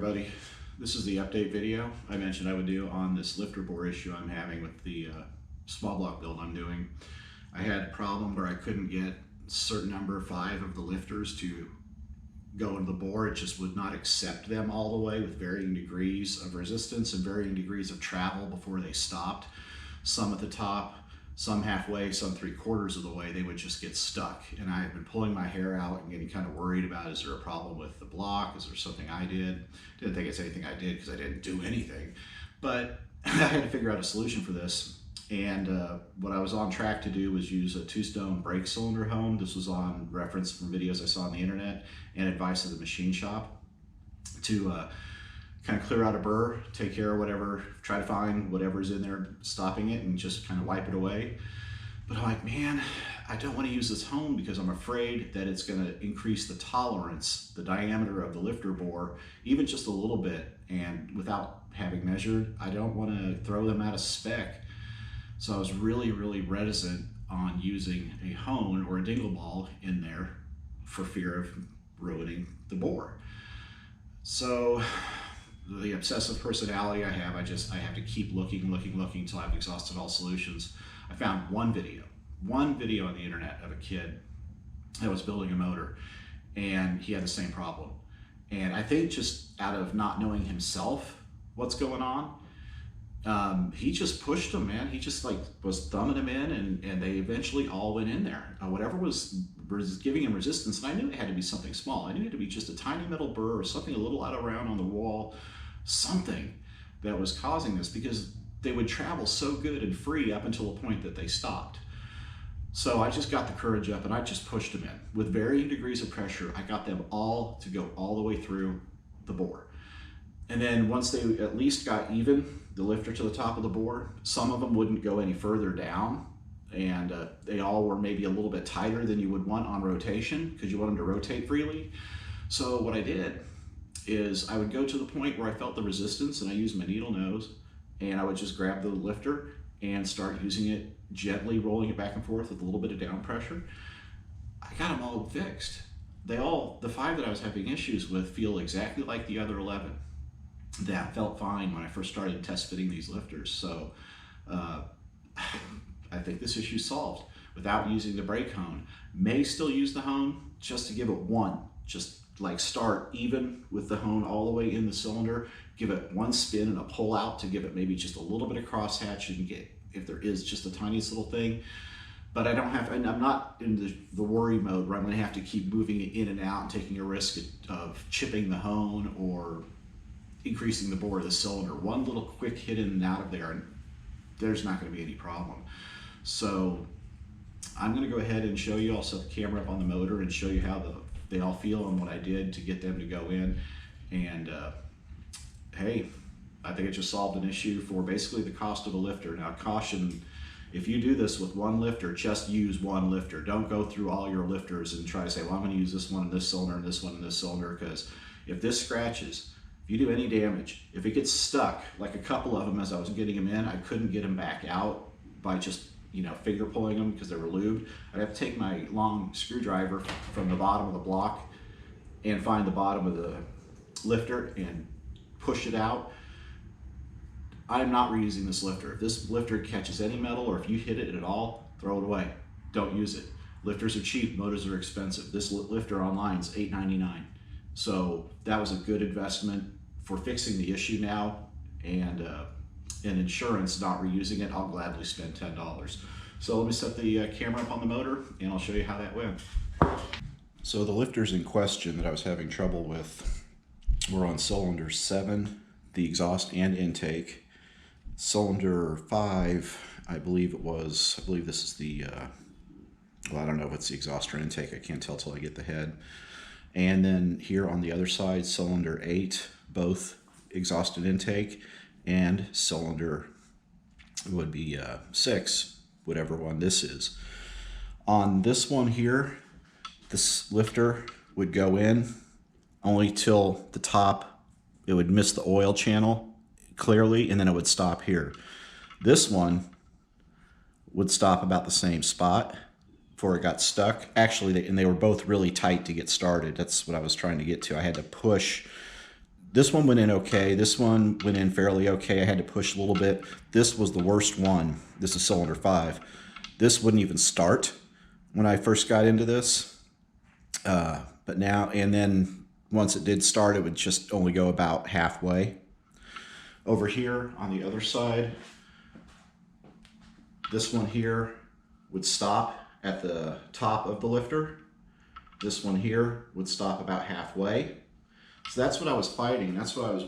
everybody. This is the update video I mentioned I would do on this lifter bore issue I'm having with the small block build I'm doing. I had a problem where I couldn't get a certain number, 5 of the lifters to go into the bore. It just would not accept them all the way, with varying degrees of resistance and varying degrees of travel before they stopped. Some at the top, some halfway, some 3/4 of the way. They would just get stuck. And I have been pulling my hair out and getting kind of worried about, is there a problem with the block? Is there something I did? Didn't think it's anything I did because I didn't do anything. But I had to figure out a solution for this. And what I was on track to do was use a 2-stone brake cylinder hone. This was on reference from videos I saw on the internet and advice of the machine shop to kind of clear out a burr, take care of whatever, try to find whatever's in there stopping it and just kind of wipe it away. But I'm like, man, I don't want to use this hone because I'm afraid that it's going to increase the tolerance, the diameter of the lifter bore, even just a little bit. And without having measured, I don't want to throw them out of spec. So I was really reticent on using a hone or a dingle ball in there for fear of ruining the bore. So the obsessive personality I have, I have to keep looking until I've exhausted all solutions. I found one video on the internet of a kid that was building a motor, and he had the same problem. And I think just out of not knowing himself what's going on, he just pushed them, man. He just was thumbing them in, and they eventually all went in there. Whatever was giving him resistance, and I knew it had to be something small. I knew it had to be just a tiny metal burr or something a little out around on the wall, something that was causing this, because they would travel so good and free up until a point that they stopped. So I just got the courage up and I just pushed them in with varying degrees of pressure. I got them all to go all the way through the bore. And then once they at least got even the lifter to the top of the bore, some of them wouldn't go any further down, and they all were maybe a little bit tighter than you would want on rotation, because you want them to rotate freely. So what I did is I would go to the point where I felt the resistance, and I used my needle nose, and I would just grab the lifter and start using it gently, rolling it back and forth with a little bit of down pressure. I got them all fixed. The 5 that I was having issues with feel exactly like the other 11. That felt fine when I first started test fitting these lifters. So I think this issue is solved without using the brake hone. May still use the hone just to give it one, just like start even with the hone all the way in the cylinder, give it one spin and a pull out to give it maybe just a little bit of crosshatch and get, if there is just the tiniest little thing. But I don't have, and I'm not in the worry mode where I'm going to have to keep moving it in and out and taking a risk of chipping the hone or increasing the bore of the cylinder. One little quick hit in and out of there, and there's not going to be any problem. So I'm going to go ahead and show you. I'll set the camera up on the motor and show you how they all feel and what I did to get them to go in. And hey, I think it just solved an issue for basically the cost of a lifter. Now, caution, if you do this with one lifter, just use one lifter. Don't go through all your lifters and try to say, well, I'm going to use this one in this cylinder and this one in this cylinder, because if this scratches, if you do any damage, if it gets stuck, like a couple of them as I was getting them in, I couldn't get them back out by just, finger pulling them because they were lubed. I'd have to take my long screwdriver from the bottom of the block and find the bottom of the lifter and push it out. I'm not reusing this lifter. If this lifter catches any metal, or if you hit it at all, throw it away. Don't use it. Lifters are cheap, motors are expensive. This lifter online is $8.99. So that was a good investment for fixing the issue now, and insurance, not reusing it, I'll gladly spend $10. So let me set the camera up on the motor and I'll show you how that went. So the lifters in question that I was having trouble with were on cylinder 7, the exhaust and intake. Cylinder 5, I believe this is the, well, I don't know if it's the exhaust or intake. I can't tell till I get the head. And then here on the other side, cylinder 8, both exhaust and intake, and cylinder would be 6, whatever one this is. On this one here, this lifter would go in only till the top. It would miss the oil channel clearly, and then it would stop here. This one would stop about the same spot before it got stuck. Actually, they were both really tight to get started. That's what I was trying to get to. I had to push This one went in okay. This one went in fairly okay. I had to push a little bit. This was the worst one. This is cylinder 5. This wouldn't even start when I first got into this. But now, and then once it did start, it would just only go about halfway. Over here on the other side, this one here would stop at the top of the lifter. This one here would stop about halfway. So that's what I was fighting. That's what I was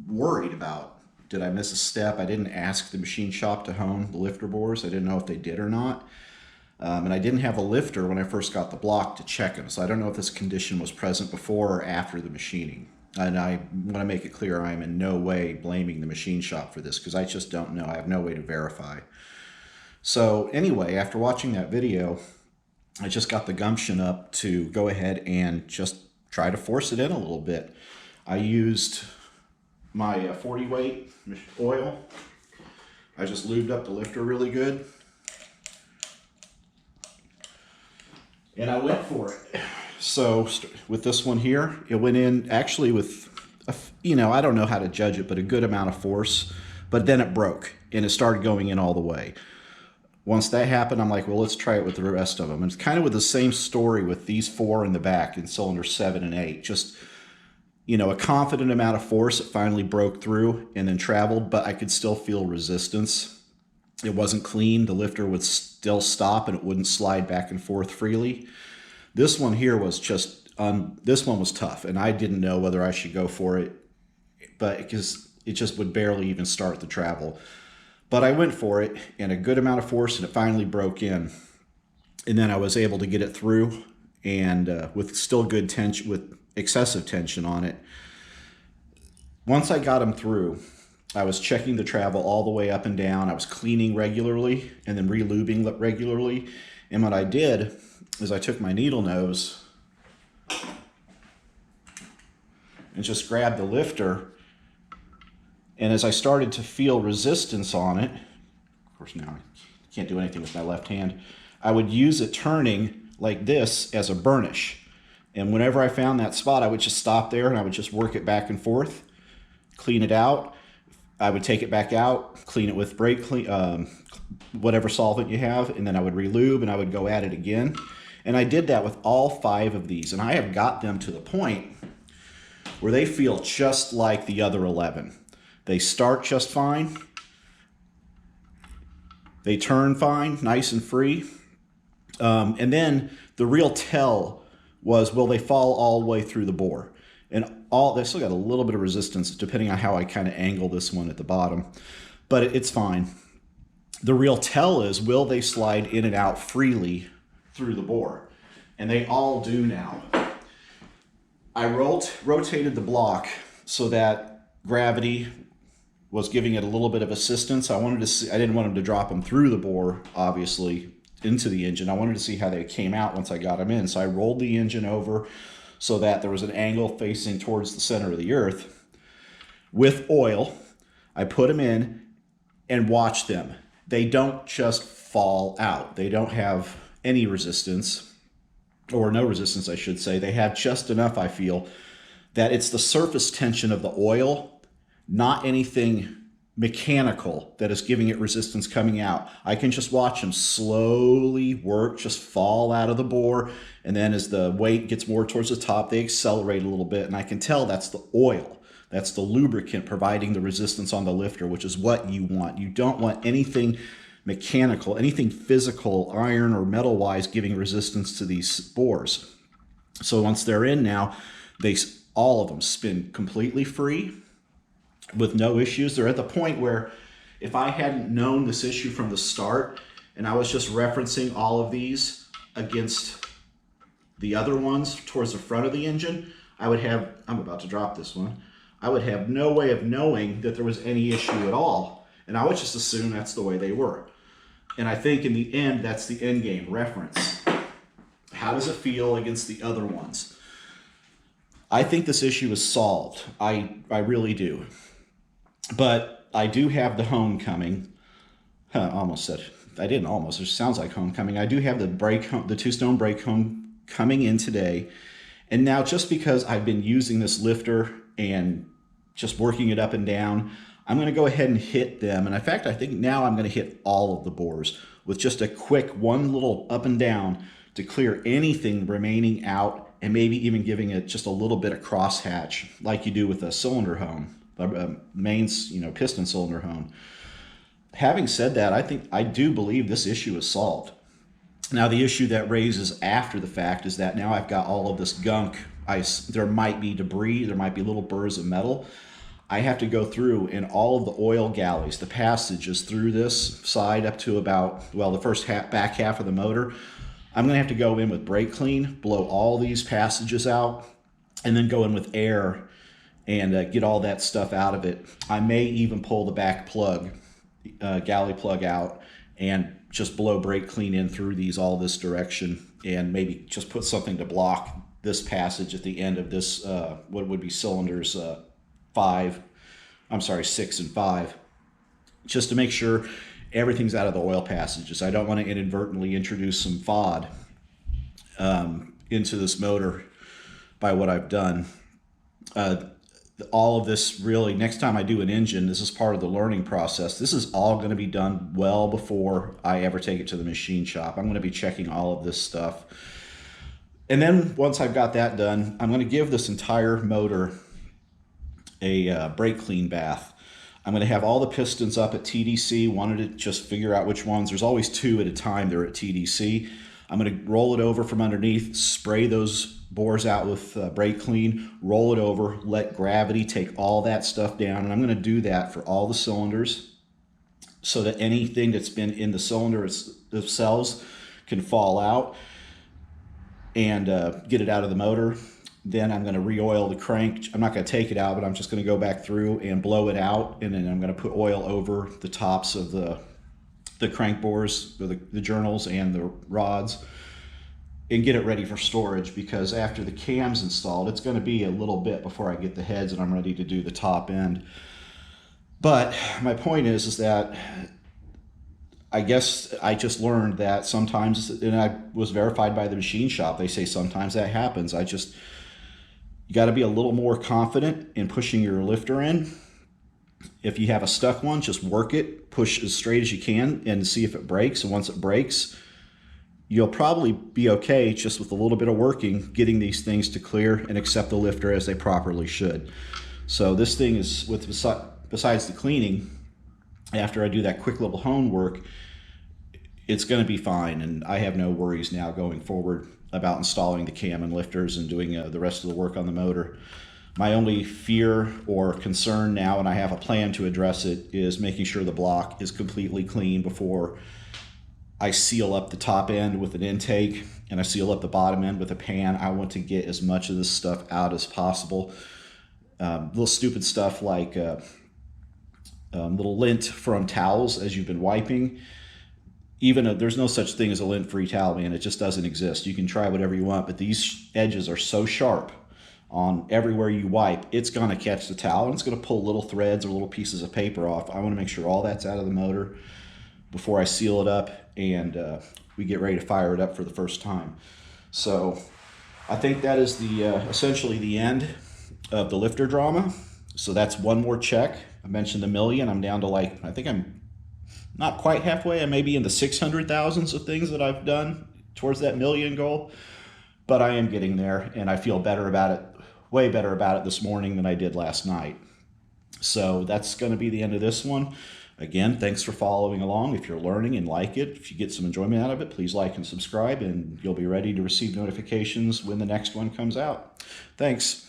worried about. Did I miss a step? I didn't ask the machine shop to hone the lifter bores. I didn't know if they did or not. And I didn't have a lifter when I first got the block to check them. So I don't know if this condition was present before or after the machining. And I want to make it clear I am in no way blaming the machine shop for this because I just don't know. I have no way to verify. So anyway, after watching that video, I just got the gumption up to go ahead and just try to force it in a little bit. I used my 40 weight oil. I just lubed up the lifter really good. And I went for it. So with this one here, it went in actually with, I don't know how to judge it, but a good amount of force. But then it broke and it started going in all the way. Once that happened, I'm like, well, let's try it with the rest of them. And it's kind of with the same story with these 4 in the back in cylinder 7 and 8. Just, a confident amount of force. It finally broke through and then traveled, but I could still feel resistance. It wasn't clean. The lifter would still stop and it wouldn't slide back and forth freely. This one here was just, this one was tough, and I didn't know whether I should go for it, but because it just would barely even start the travel. But I went for it, and a good amount of force, and it finally broke in. And then I was able to get it through, and with still good tension, with excessive tension on it. Once I got them through, I was checking the travel all the way up and down. I was cleaning regularly, and then re-lubing regularly. And what I did is I took my needle nose and just grabbed the lifter. And as I started to feel resistance on it, of course now I can't do anything with my left hand, I would use it turning like this as a burnish. And whenever I found that spot, I would just stop there and I would just work it back and forth, clean it out. I would take it back out, clean it with brake clean, whatever solvent you have, and then I would re-lube and I would go at it again. And I did that with all 5 of these, and I have got them to the point where they feel just like the other 11. They start just fine. They turn fine, nice and free. And then the real tell was, will they fall all the way through the bore? And they still got a little bit of resistance depending on how I kind of angle this one at the bottom, but it's fine. The real tell is, will they slide in and out freely through the bore? And they all do now. I rotated the block so that gravity was giving it a little bit of assistance. I didn't want them to drop them through the bore, obviously, into the engine. I wanted to see how they came out once I got them in. So I rolled the engine over so that there was an angle facing towards the center of the earth. With oil, I put them in and watched them. They don't just fall out. They don't have any resistance, or no resistance, I should say. They have just enough, I feel, that it's the surface tension of the oil, not anything mechanical that is giving it resistance coming out. I can just watch them slowly work, just fall out of the bore, and then as the weight gets more towards the top, they accelerate a little bit, and I can tell that's the oil. That's the lubricant providing the resistance on the lifter, which is what you want. You don't want anything mechanical, anything physical, iron or metal-wise, giving resistance to these bores. So once they're in now, all of them spin completely free with no issues. They're at the point where if I hadn't known this issue from the start and I was just referencing all of these against the other ones towards the front of the engine, I would have, I'm about to drop this one, I would have no way of knowing that there was any issue at all. And I would just assume that's the way they were. And I think in the end, that's the end game reference. How does it feel against the other ones? I think this issue is solved. I really do. But I do have the homecoming. Almost said, I didn't almost, it sounds like homecoming. I do have the two-stone brake home coming in today. And now just because I've been using this lifter and just working it up and down. I'm going to go ahead and hit them. And in fact, I think now I'm going to hit all of the bores with just a quick one little up and down to clear anything remaining out, and maybe even giving it just a little bit of crosshatch like you do with a cylinder hone, mains, piston cylinder hone. Having said that, I do believe this issue is solved. Now, the issue that raises after the fact is that now I've got all of this gunk. There might be debris, there might be little burrs of metal. I have to go through in all of the oil galleys, the passages through this side up to about, well, the first back half of the motor. I'm going to have to go in with brake clean, blow all these passages out, and then go in with air and get all that stuff out of it. I may even pull the back plug, galley plug out, and just blow brake clean in through all this direction, and maybe just put something to block this passage at the end of this, what would be cylinders 6 and 5, just to make sure everything's out of the oil passages. I don't want to inadvertently introduce some FOD into this motor by what I've done. All of this really, next time I do an engine, this is part of the learning process. This is all going to be done well before I ever take it to the machine shop. I'm going to be checking all of this stuff. And then once I've got that done, I'm going to give this entire motor a brake clean bath. I'm going to have all the pistons up at TDC, wanted to just figure out which ones. There's always 2 at a time there at TDC. I'm going to roll it over from underneath, spray those bores out with brake clean, roll it over, let gravity take all that stuff down. And I'm going to do that for all the cylinders so that anything that's been in the cylinders themselves can fall out and get it out of the motor. Then I'm going to re-oil the crank. I'm not going to take it out, but I'm just going to go back through and blow it out. And then I'm going to put oil over the tops of the crank bores, the journals and the rods, and get it ready for storage, because after the cam's installed, it's going to be a little bit before I get the heads and I'm ready to do the top end. But my point is that I guess I just learned that sometimes, and I was verified by the machine shop, they say sometimes that happens. You got to be a little more confident in pushing your lifter in. If you have a stuck one, just work it, push as straight as you can and see if it breaks. And once it breaks, you'll probably be okay just with a little bit of working, getting these things to clear and accept the lifter as they properly should. So this thing is, besides the cleaning, after I do that quick little hone work, it's going to be fine. And I have no worries now going forward about installing the cam and lifters and doing the rest of the work on the motor. My only fear or concern now, and I have a plan to address it, is making sure the block is completely clean before I seal up the top end with an intake and I seal up the bottom end with a pan. I want to get as much of this stuff out as possible. Little stupid stuff like little lint from towels as you've been wiping. There's no such thing as a lint-free towel, man. It just doesn't exist. You can try whatever you want, but these edges are so sharp on everywhere you wipe, it's going to catch the towel and it's going to pull little threads or little pieces of paper off. I want to make sure all that's out of the motor before I seal it up and we get ready to fire it up for the first time. So I think that is essentially the end of the lifter drama. So that's one more check. I mentioned the million. I'm down to I think I'm not quite halfway. I may be in the 600,000s of things that I've done towards that million goal, but I am getting there and I feel better about it, way better about it this morning than I did last night. So that's going to be the end of this one. Again, thanks for following along. If you're learning and like it, if you get some enjoyment out of it, please like and subscribe and you'll be ready to receive notifications when the next one comes out. Thanks.